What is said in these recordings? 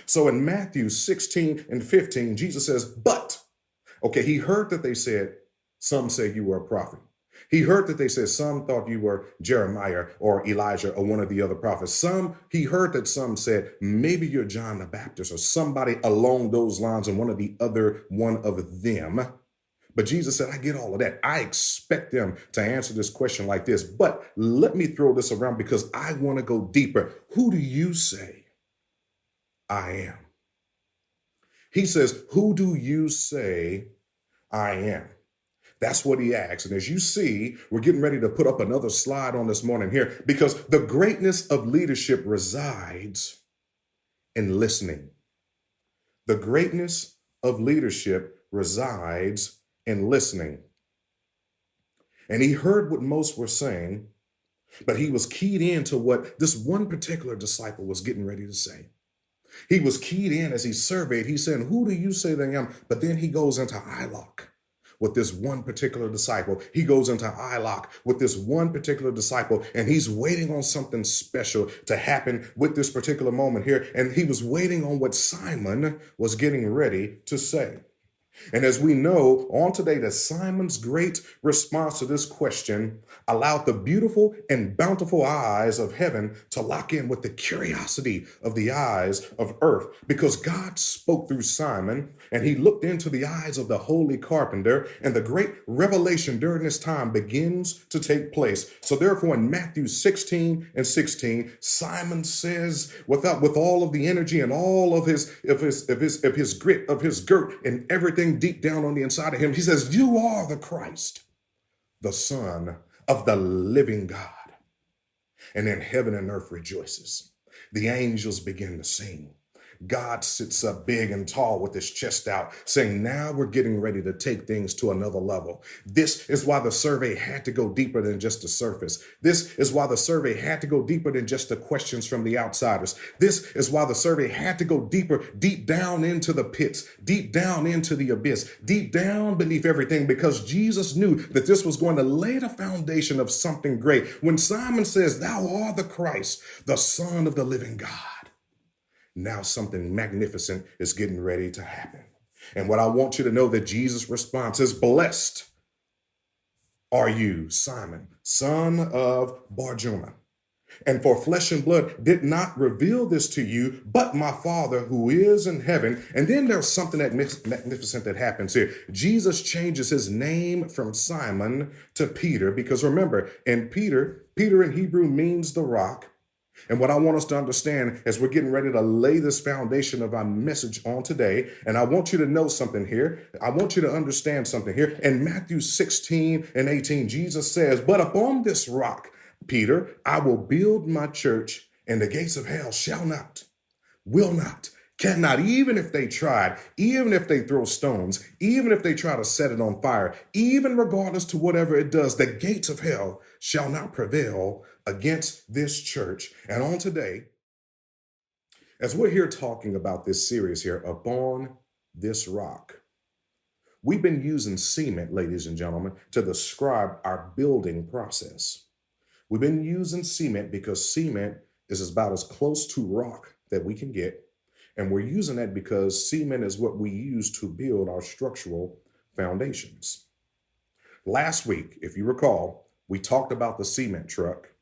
So in Matthew 16 and 15, Jesus says, but, okay, he heard that they said, some say you were a prophet. He heard that they said some thought you were Jeremiah or Elijah or one of the other prophets. He heard that some said maybe you're John the Baptist or somebody along those lines and one of them. But Jesus said, I get all of that. I expect them to answer this question like this. But let me throw this around because I want to go deeper. Who do you say I am? He says, who do you say I am? That's what he asks. And as you see, we're getting ready to put up another slide on this morning here because the greatness of leadership resides in listening. The greatness of leadership resides in listening. And he heard what most were saying, but he was keyed into what this one particular disciple was getting ready to say. He was keyed in as he surveyed. He said, who do you say that I am? But then he goes into eye lock with this one particular disciple. He goes into eye lock with this one particular disciple, and he's waiting on something special to happen with this particular moment here. And he was waiting on what Simon was getting ready to say. And as we know on today, that Simon's great response to this question allowed the beautiful and bountiful eyes of heaven to lock in with the curiosity of the eyes of earth, because God spoke through Simon and he looked into the eyes of the holy carpenter, and the great revelation during this time begins to take place. So therefore, in Matthew 16 and 16, Simon says, with all of the energy and all of his grit, of his girt, and everything deep down on the inside of him, he says, you are the Christ, the Son of the living God. And then heaven and earth rejoices. The angels begin to sing. God sits up big and tall with his chest out, saying, now we're getting ready to take things to another level. This is why the survey had to go deeper than just the surface. This is why the survey had to go deeper than just the questions from the outsiders. This is why the survey had to go deeper, deep down into the pits, deep down into the abyss, deep down beneath everything, because Jesus knew that this was going to lay the foundation of something great. When Simon says, thou art the Christ, the Son of the living God, now something magnificent is getting ready to happen. And what I want you to know, that Jesus' response is, blessed are you, Simon, son of Barjona. And for flesh and blood did not reveal this to you, but my Father who is in heaven. And then there's something that magnificent that happens here. Jesus changes his name from Simon to Peter, because remember, Peter in Hebrew means the rock. And what I want us to understand as we're getting ready to lay this foundation of our message on today, and I want you to know something here. I want you to understand something here. In Matthew 16 and 18, Jesus says, but upon this rock, Peter, I will build my church, and the gates of hell shall not, will not, cannot, even if they tried, even if they throw stones, even if they try to set it on fire, even regardless to whatever it does, the gates of hell shall not prevail against this church. And on today, as we're here talking about this series here, Upon This Rock, we've been using cement, ladies and gentlemen, to describe our building process. We've been using cement because cement is about as close to rock that we can get. And we're using that because cement is what we use to build our structural foundations. Last week, if you recall, we talked about the cement truck,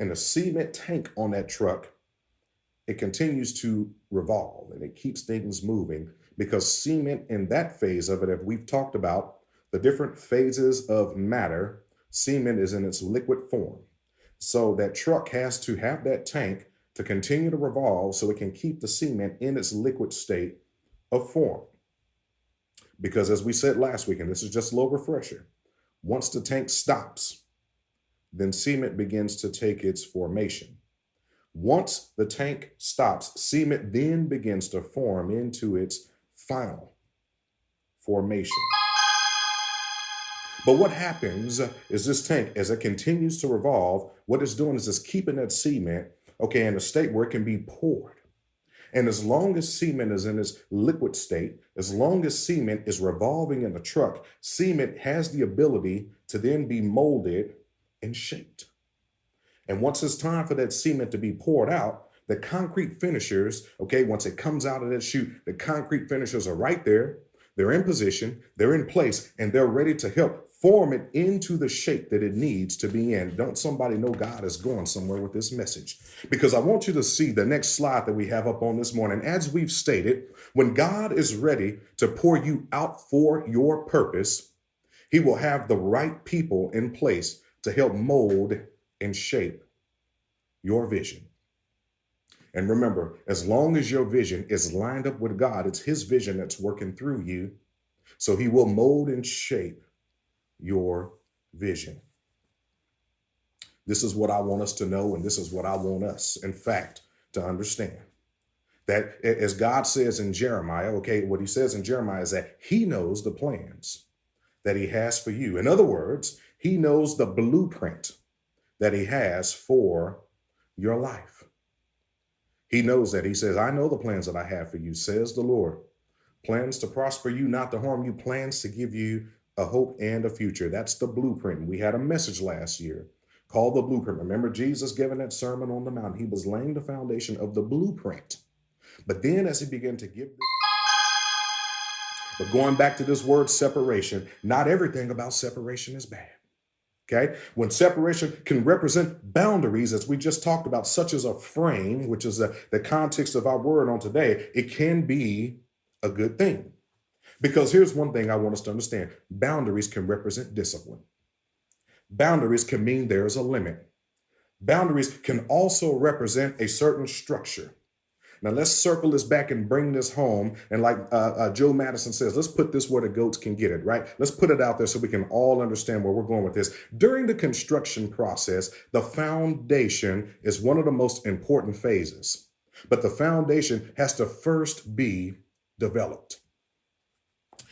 and the cement tank on that truck, it continues to revolve and it keeps things moving, because cement in that phase of it, if we've talked about the different phases of matter, cement is in its liquid form. So that truck has to have that tank to continue to revolve so it can keep the cement in its liquid state of form. Because as we said last week, and this is just a little refresher, once the tank stops, then cement begins to take its formation. Once the tank stops, cement then begins to form into its final formation. But what happens is this tank, as it continues to revolve, what it's doing is it's keeping that cement, in a state where it can be poured. And as long as cement is in its liquid state, as long as cement is revolving in the truck, cement has the ability to then be molded and shaped. And once it's time for that cement to be poured out, The concrete finishers, okay, once it comes out of that chute, the concrete finishers are right there. They're in position, they're in place, and they're ready to help form it into the shape that it needs to be in. Don't somebody know God is going somewhere with this message? Because I want you to see the next slide that we have up on this morning. As we've stated, when God is ready to pour you out for your purpose, he will have the right people in place to help mold and shape your vision. And remember, as long as your vision is lined up with God, it's his vision that's working through you. So he will mold and shape your vision. This is what I want us to know, and this is what I want us, in fact, to understand. That as God says in Jeremiah, okay, what he says in Jeremiah is that he knows the plans that he has for you. In other words, he knows the blueprint that he has for your life. He knows that. He says, I know the plans that I have for you, says the Lord. Plans to prosper you, not to harm you, plans to give you a hope and a future. That's the blueprint. We had a message last year called the blueprint. Remember Jesus giving that sermon on the mountain? He was laying the foundation of the blueprint. But then as he began to give this, but going back to this word separation, not everything about separation is bad. Okay, when separation can represent boundaries, as we just talked about, such as a frame, which is the context of our word on today, it can be a good thing. Because here's one thing I want us to understand. Boundaries can represent discipline. Boundaries can mean there's a limit. Boundaries can also represent a certain structure. Now let's circle this back and bring this home. And like Joe Madison says, let's put this where the goats can get it, right? Let's put it out there so we can all understand where we're going with this. During the construction process, the foundation is one of the most important phases. But the foundation has to first be developed.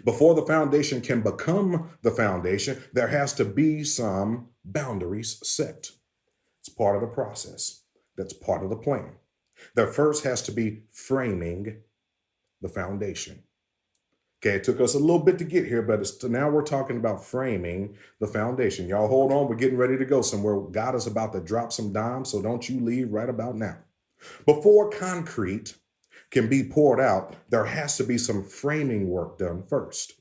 Before the foundation can become the foundation, there has to be some boundaries set. It's part of the process. That's part of the plan. There first has to be framing the foundation. Okay, it took us a little bit to get here, but now we're talking about framing the foundation. Y'all hold on, we're getting ready to go somewhere. God is about to drop some dimes, so don't you leave right about now. Before concrete can be poured out, there has to be some framing work done first.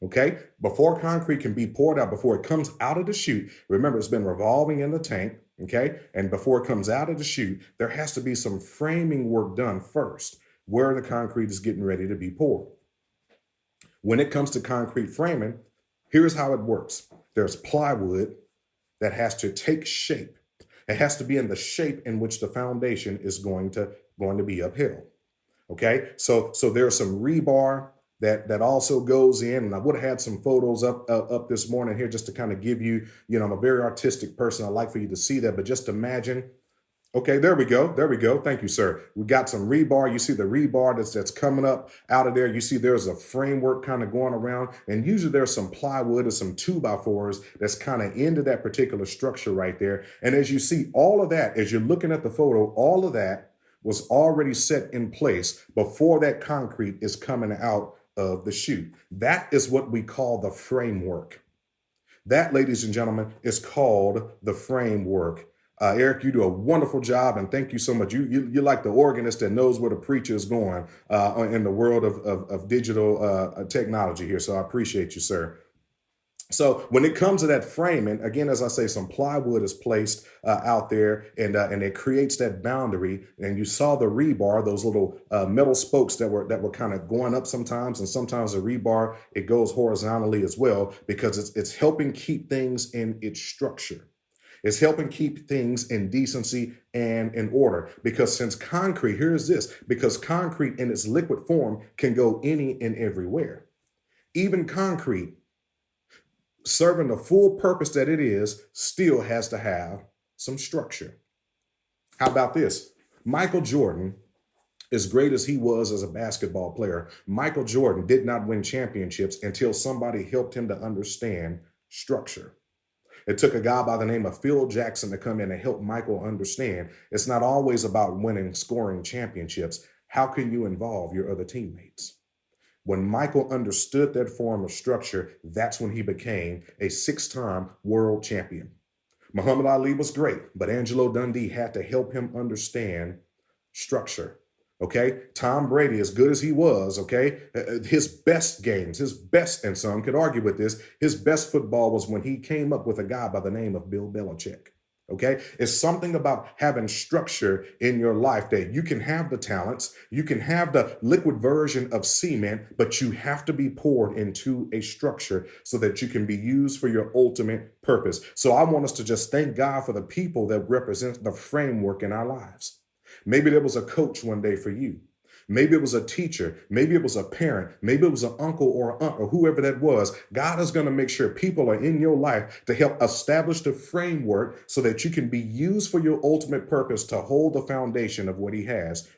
Okay, before concrete can be poured out, before it comes out of the chute, remember it's been revolving in the tank, okay? And before it comes out of the chute, there has to be some framing work done first, where the concrete is getting ready to be poured. When it comes to concrete framing, here's how it works. There's plywood that has to take shape. It has to be in the shape in which the foundation is going to be upheld. Okay, so there's some rebar that also goes in, and I would have had some photos up this morning here just to kind of give you, I'm a very artistic person. I'd like for you to see that, but just imagine. Okay, there we go. Thank you, sir. We got some rebar. You see the rebar that's coming up out of there. You see there's a framework kind of going around, and usually there's some plywood or some 2x4s that's kind of into that particular structure right there. And as you see all of that, as you're looking at the photo, all of that was already set in place before that concrete is coming out of the chute. That is what we call the framework. That, ladies and gentlemen, is called the framework. Eric, you do a wonderful job, and thank you so much. You're like the organist that knows where the preacher is going in the world of digital technology here. So I appreciate you, sir. So when it comes to that framing, again, as I say, some plywood is placed out there, and it creates that boundary. And you saw the rebar, those little metal spokes that were kind of going up sometimes, and sometimes the rebar, it goes horizontally as well, because it's helping keep things in its structure. It's helping keep things in decency and in order. Because since concrete, here's this, because concrete in its liquid form can go any and everywhere. Even concrete, serving the full purpose that it is, still has to have some structure. How about this? Michael Jordan, as great as he was as a basketball player, Michael Jordan did not win championships until somebody helped him to understand structure. It took a guy by the name of Phil Jackson to come in and help Michael understand it's not always about winning, scoring championships. How can you involve your other teammates? When Michael understood that form of structure, that's when he became a 6-time world champion. Muhammad Ali was great, but Angelo Dundee had to help him understand structure. Okay, Tom Brady, as good as he was, okay, his best games, his best, and some could argue with this, his best football was when he came up with a guy by the name of Bill Belichick. Okay, it's something about having structure in your life that you can have the talents, you can have the liquid version of cement, but you have to be poured into a structure so that you can be used for your ultimate purpose. So I want us to just thank God for the people that represent the framework in our lives. Maybe there was a coach one day for you. Maybe it was a teacher. Maybe it was a parent. Maybe it was an uncle or aunt or whoever that was. God is going to make sure people are in your life to help establish the framework so that you can be used for your ultimate purpose to hold the foundation of what He has.